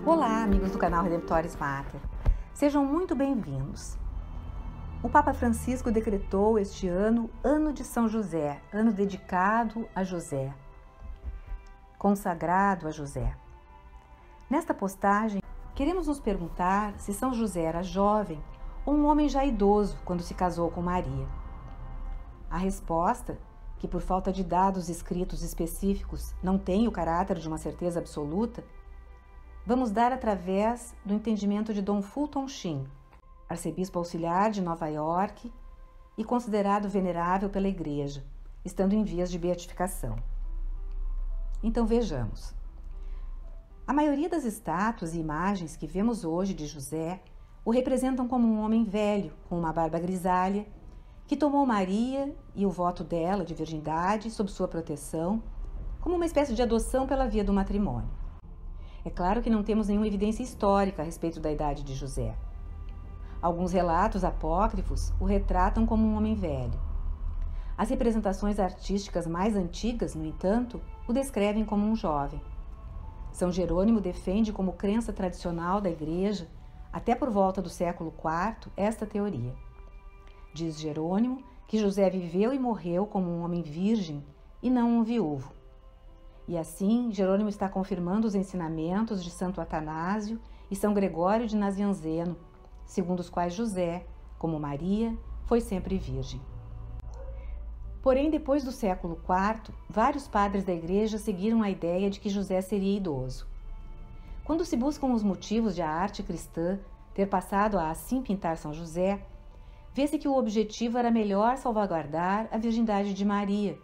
Olá, amigos do canal Redemptoris Mater. Sejam muito bem-vindos. O Papa Francisco decretou este ano de São José, ano dedicado a José, consagrado a José. Nesta postagem, queremos nos perguntar se São José era jovem ou um homem já idoso quando se casou com Maria. A resposta, que por falta de dados escritos específicos não tem o caráter de uma certeza absoluta, vamos dar através do entendimento de Dom Fulton Sheen, arcebispo auxiliar de Nova York e considerado venerável pela Igreja, estando em vias de beatificação. Então vejamos. A maioria das estátuas e imagens que vemos hoje de José o representam como um homem velho, com uma barba grisalha, que tomou Maria e o voto dela de virgindade sob sua proteção, como uma espécie de adoção pela via do matrimônio. É claro que não temos nenhuma evidência histórica a respeito da idade de José. Alguns relatos apócrifos o retratam como um homem velho. As representações artísticas mais antigas, no entanto, o descrevem como um jovem. São Jerônimo defende como crença tradicional da Igreja, até por volta do século IV, esta teoria. Diz Jerônimo que José viveu e morreu como um homem virgem e não um viúvo. E assim, Jerônimo está confirmando os ensinamentos de Santo Atanásio e São Gregório de Nazianzeno, segundo os quais José, como Maria, foi sempre virgem. Porém, depois do século IV, vários padres da Igreja seguiram a ideia de que José seria idoso. Quando se buscam os motivos de a arte cristã ter passado a assim pintar São José, vê-se que o objetivo era melhor salvaguardar a virgindade de Maria,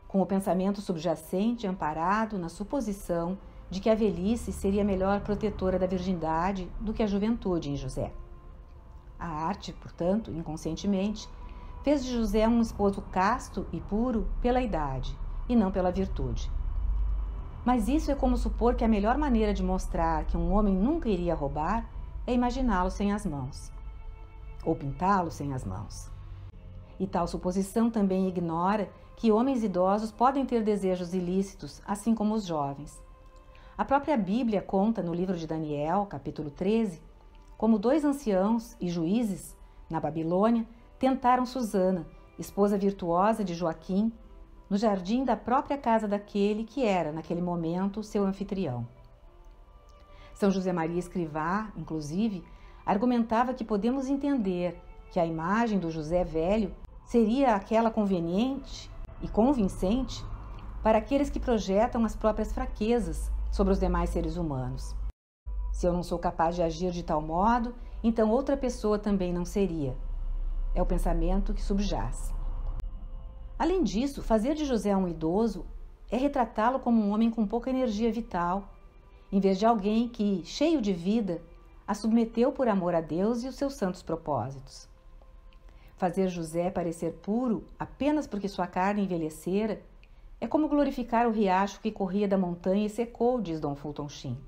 com o pensamento subjacente amparado na suposição de que a velhice seria melhor protetora da virgindade do que a juventude em José. A arte, portanto, inconscientemente, fez de José um esposo casto e puro pela idade, e não pela virtude. Mas isso é como supor que a melhor maneira de mostrar que um homem nunca iria roubar é imaginá-lo sem as mãos, ou pintá-lo sem as mãos. E tal suposição também ignora que homens idosos podem ter desejos ilícitos, assim como os jovens. A própria Bíblia conta no livro de Daniel, capítulo 13, como 2 anciãos e juízes, na Babilônia, tentaram Susana, esposa virtuosa de Joaquim, no jardim da própria casa daquele que era, naquele momento, seu anfitrião. São José Maria Escrivá, inclusive, argumentava que podemos entender que a imagem do José velho seria aquela conveniente e convincente para aqueles que projetam as próprias fraquezas sobre os demais seres humanos. Se eu não sou capaz de agir de tal modo, então outra pessoa também não seria. É o pensamento que subjaz. Além disso, fazer de José um idoso é retratá-lo como um homem com pouca energia vital, em vez de alguém que, cheio de vida, a submeteu por amor a Deus e os seus santos propósitos. Fazer José parecer puro apenas porque sua carne envelhecera é como glorificar o riacho que corria da montanha e secou, diz Dom Fulton Sheen.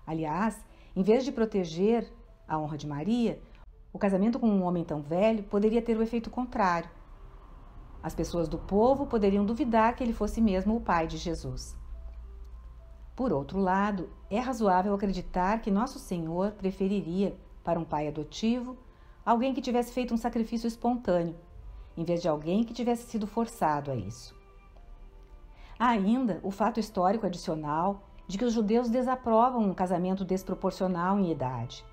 Aliás, em vez de proteger a honra de Maria, o casamento com um homem tão velho poderia ter o efeito contrário. As pessoas do povo poderiam duvidar que ele fosse mesmo o pai de Jesus. Por outro lado, é razoável acreditar que Nosso Senhor preferiria, para um pai adotivo, alguém que tivesse feito um sacrifício espontâneo, em vez de alguém que tivesse sido forçado a isso. Há ainda o fato histórico adicional de que os judeus desaprovam um casamento desproporcional em idade.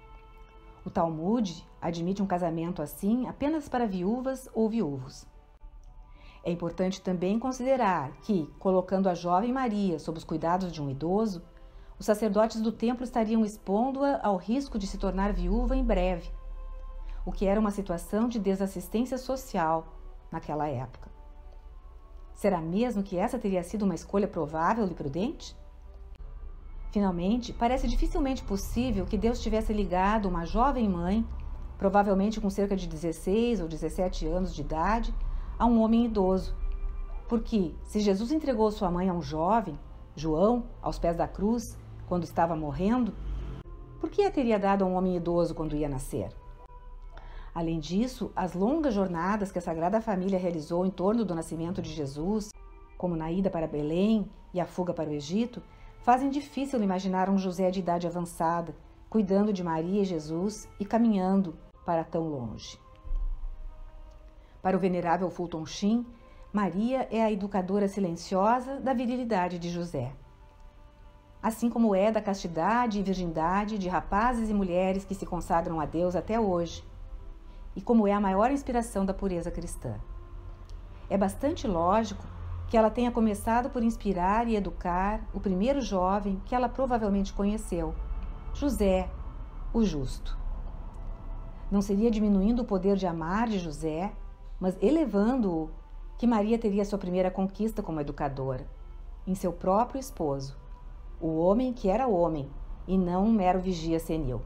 O Talmud admite um casamento assim apenas para viúvas ou viúvos. É importante também considerar que, colocando a jovem Maria sob os cuidados de um idoso, os sacerdotes do templo estariam expondo-a ao risco de se tornar viúva em breve, o que era uma situação de desassistência social naquela época. Será mesmo que essa teria sido uma escolha provável e prudente? Finalmente, parece dificilmente possível que Deus tivesse ligado uma jovem mãe, provavelmente com cerca de 16 ou 17 anos de idade, a um homem idoso. Porque, se Jesus entregou sua mãe a um jovem, João, aos pés da cruz, quando estava morrendo, por que a teria dado a um homem idoso quando ia nascer? Além disso, as longas jornadas que a Sagrada Família realizou em torno do nascimento de Jesus, como na ida para Belém e a fuga para o Egito, fazem difícil imaginar um José de idade avançada, cuidando de Maria e Jesus e caminhando para tão longe. Para o venerável Fulton Sheen, Maria é a educadora silenciosa da virilidade de José. Assim como é da castidade e virgindade de rapazes e mulheres que se consagram a Deus até hoje, e como é a maior inspiração da pureza cristã. É bastante lógico que ela tenha começado por inspirar e educar o primeiro jovem que ela provavelmente conheceu, José, o Justo. Não seria diminuindo o poder de amar de José, mas elevando-o, que Maria teria sua primeira conquista como educadora, em seu próprio esposo, o homem que era homem e não um mero vigia senil.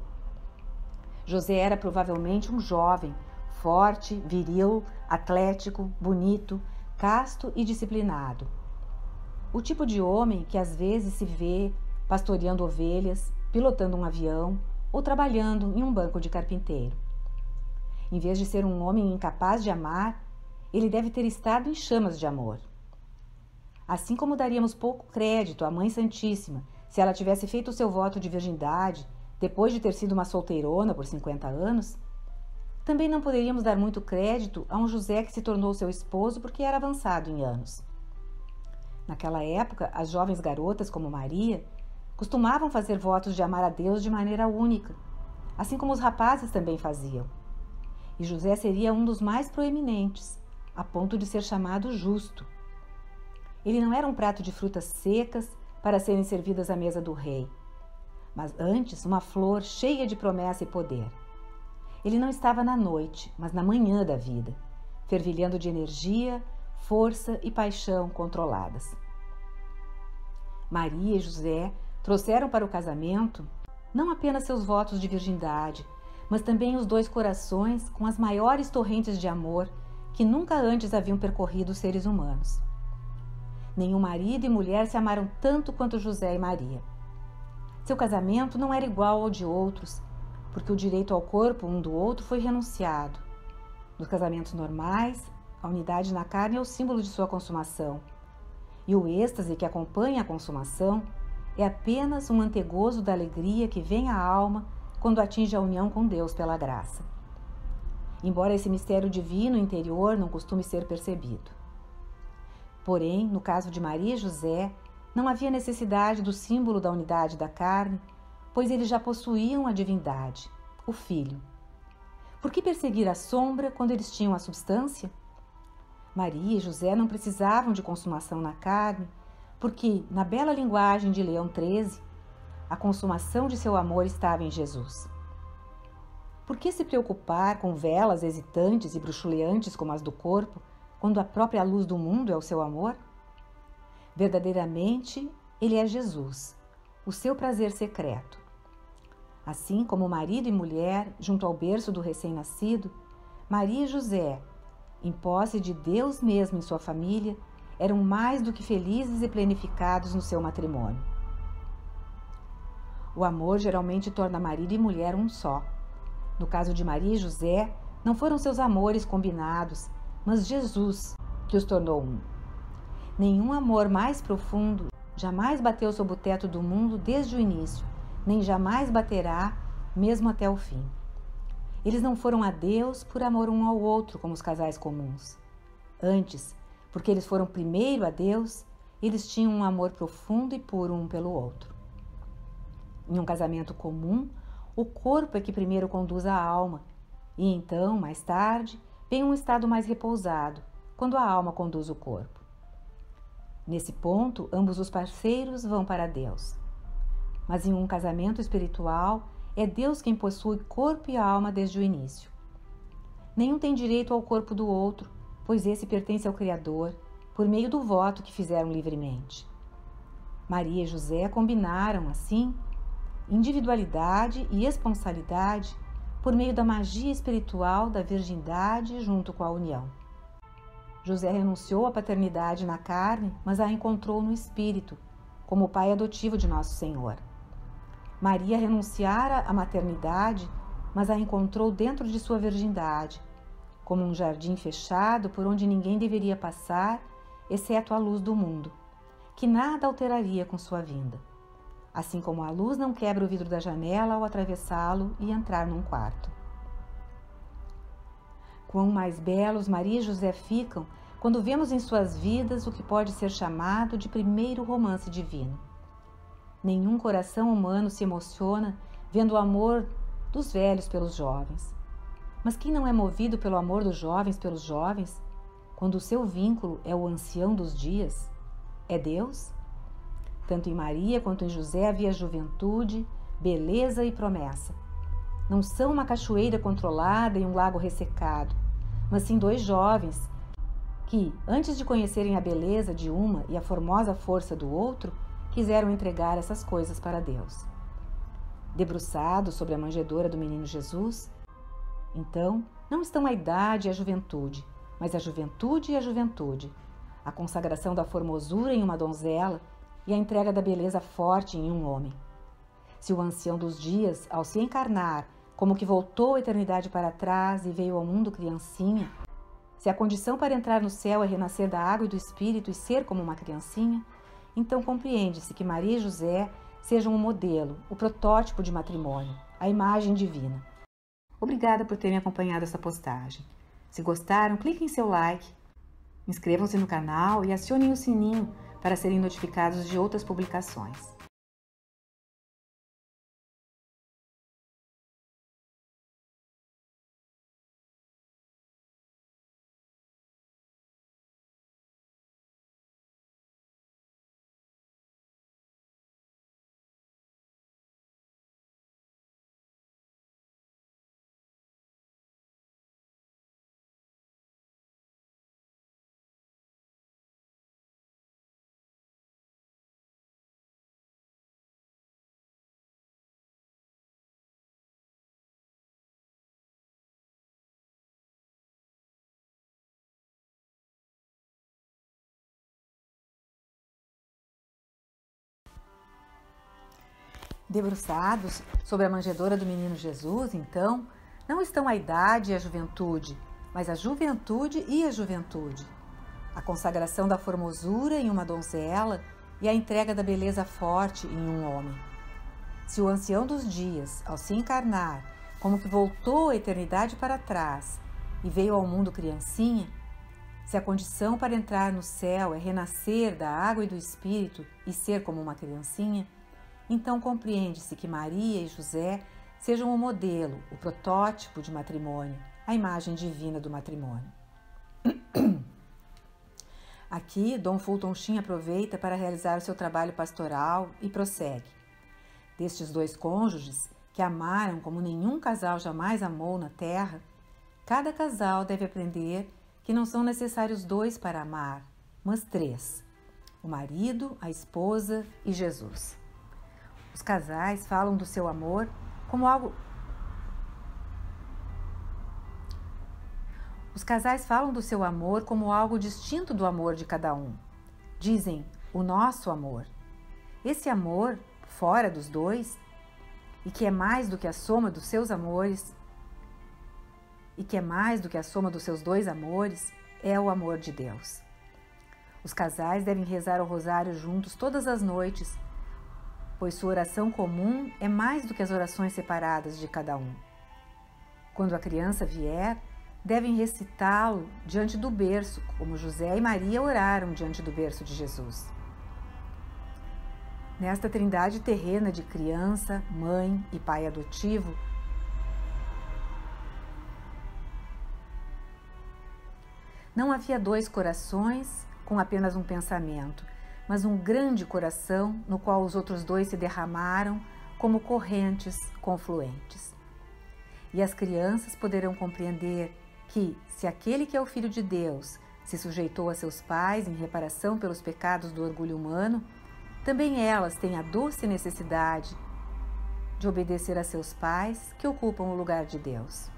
José era provavelmente um jovem, forte, viril, atlético, bonito, casto e disciplinado. O tipo de homem que às vezes se vê pastoreando ovelhas, pilotando um avião ou trabalhando em um banco de carpinteiro. Em vez de ser um homem incapaz de amar, ele deve ter estado em chamas de amor. Assim como daríamos pouco crédito à Mãe Santíssima se ela tivesse feito o seu voto de virgindade depois de ter sido uma solteirona por 50 anos, também não poderíamos dar muito crédito a um José que se tornou seu esposo porque era avançado em anos. Naquela época, as jovens garotas como Maria costumavam fazer votos de amar a Deus de maneira única, assim como os rapazes também faziam. E José seria um dos mais proeminentes, a ponto de ser chamado justo. Ele não era um prato de frutas secas para serem servidas à mesa do rei, mas antes uma flor cheia de promessa e poder. Ele não estava na noite, mas na manhã da vida, fervilhando de energia, força e paixão controladas. Maria e José trouxeram para o casamento não apenas seus votos de virgindade, mas também os dois corações com as maiores torrentes de amor que nunca antes haviam percorrido os seres humanos. Nenhum marido e mulher se amaram tanto quanto José e Maria. Seu casamento não era igual ao de outros, porque o direito ao corpo um do outro foi renunciado. Nos casamentos normais, a unidade na carne é o símbolo de sua consumação, e o êxtase que acompanha a consumação é apenas um antegozo da alegria que vem à alma quando atinge a união com Deus pela graça. Embora esse mistério divino interior não costume ser percebido. Porém, no caso de Maria e José, não havia necessidade do símbolo da unidade da carne, pois eles já possuíam a divindade, o Filho. Por que perseguir a sombra quando eles tinham a substância? Maria e José não precisavam de consumação na carne, porque, na bela linguagem de Leão XIII, a consumação de seu amor estava em Jesus. Por que se preocupar com velas hesitantes e bruxuleantes como as do corpo, quando a própria luz do mundo é o seu amor? Verdadeiramente, ele é Jesus, o seu prazer secreto. Assim como marido e mulher, junto ao berço do recém-nascido, Maria e José, em posse de Deus mesmo em sua família, eram mais do que felizes e planificados no seu matrimônio. O amor geralmente torna marido e mulher um só. No caso de Maria e José, não foram seus amores combinados, mas Jesus que os tornou um. Nenhum amor mais profundo jamais bateu sob o teto do mundo desde o início, nem jamais baterá, mesmo até o fim. Eles não foram a Deus por amor um ao outro, como os casais comuns. Antes, porque eles foram primeiro a Deus, eles tinham um amor profundo e puro um pelo outro. Em um casamento comum, o corpo é que primeiro conduz a alma, e então, mais tarde, vem um estado mais repousado, quando a alma conduz o corpo. Nesse ponto, ambos os parceiros vão para Deus. Mas em um casamento espiritual, é Deus quem possui corpo e alma desde o início. Nenhum tem direito ao corpo do outro, pois esse pertence ao Criador, por meio do voto que fizeram livremente. Maria e José combinaram, assim, individualidade e esponsalidade por meio da magia espiritual da virgindade junto com a união. José renunciou à paternidade na carne, mas a encontrou no espírito, como o pai adotivo de Nosso Senhor. Maria renunciara à maternidade, mas a encontrou dentro de sua virgindade, como um jardim fechado por onde ninguém deveria passar, exceto a luz do mundo, que nada alteraria com sua vinda. assim como a luz não quebra o vidro da janela ao atravessá-lo e entrar num quarto. Quão mais belos Maria e José ficam quando vemos em suas vidas o que pode ser chamado de primeiro romance divino. Nenhum coração humano se emociona vendo o amor dos velhos pelos jovens. Mas quem não é movido pelo amor dos jovens pelos jovens, quando o seu vínculo é o ancião dos dias? É Deus? Tanto em Maria quanto em José havia juventude, beleza e promessa. Não são uma cachoeira controlada e um lago ressecado, mas sim dois jovens que, antes de conhecerem a beleza de uma e a formosa força do outro, quiseram entregar essas coisas para Deus. Debruçados sobre a manjedoura do menino Jesus, então, não estão a idade e a juventude, mas a juventude e a juventude, a consagração da formosura em uma donzela e a entrega da beleza forte em um homem. Se o ancião dos dias, ao se encarnar, como que voltou a eternidade para trás e veio ao mundo criancinha, se a condição para entrar no céu é renascer da água e do Espírito e ser como uma criancinha, então compreende-se que Maria e José sejam o modelo, o protótipo de matrimônio, a imagem divina. Obrigada por terem acompanhado essa postagem. Se gostaram, cliquem em seu like, inscrevam-se no canal e acionem o sininho para serem notificados de outras publicações. Debruçados sobre a manjedoura do menino Jesus, então, não estão a idade e a juventude, mas a juventude e a juventude, a consagração da formosura em uma donzela e a entrega da beleza forte em um homem. Se o ancião dos dias, ao se encarnar, como que voltou a eternidade para trás e veio ao mundo criancinha, se a condição para entrar no céu é renascer da água e do Espírito e ser como uma criancinha, então compreende-se que Maria e José sejam o modelo, o protótipo de matrimônio, a imagem divina do matrimônio. Aqui, Dom Fulton Sheen aproveita para realizar o seu trabalho pastoral e prossegue. Destes dois cônjuges, que amaram como nenhum casal jamais amou na terra, cada casal deve aprender que não são necessários dois para amar, mas três: o marido, a esposa e Jesus. Os casais falam do seu amor como algo... Os casais falam do seu amor como algo distinto do amor de cada um. Dizem, o nosso amor. Esse amor, fora dos dois, e que é mais do que a soma dos seus amores, e que é mais do que a soma dos seus dois amores, é o amor de Deus. Os casais devem rezar o rosário juntos todas as noites, pois sua oração comum é mais do que as orações separadas de cada um. Quando a criança vier, devem recitá-lo diante do berço, como José e Maria oraram diante do berço de Jesus. Nesta trindade terrena de criança, mãe e pai adotivo, não havia dois corações com apenas um pensamento, mas um grande coração no qual os outros dois se derramaram como correntes confluentes. E as crianças poderão compreender que, se aquele que é o Filho de Deus se sujeitou a seus pais em reparação pelos pecados do orgulho humano, também elas têm a doce necessidade de obedecer a seus pais que ocupam o lugar de Deus.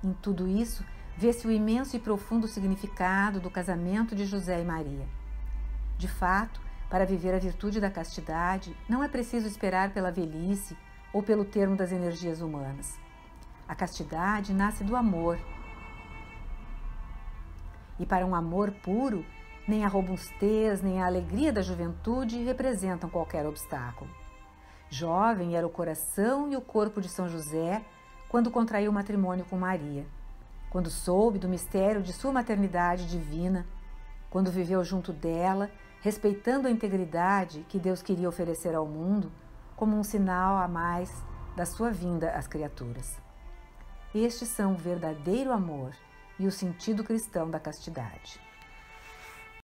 Em tudo isso, vê-se o imenso e profundo significado do casamento de José e Maria. De fato, para viver a virtude da castidade, não é preciso esperar pela velhice ou pelo termo das energias humanas. A castidade nasce do amor. E para um amor puro, Nem a robustez, nem a alegria da juventude representam qualquer obstáculo. Jovem era o coração e o corpo de São José quando contraiu matrimônio com Maria, quando soube do mistério de sua maternidade divina, quando viveu junto dela, respeitando a integridade que Deus queria oferecer ao mundo como um sinal a mais da sua vinda às criaturas. Estes são o verdadeiro amor e o sentido cristão da castidade.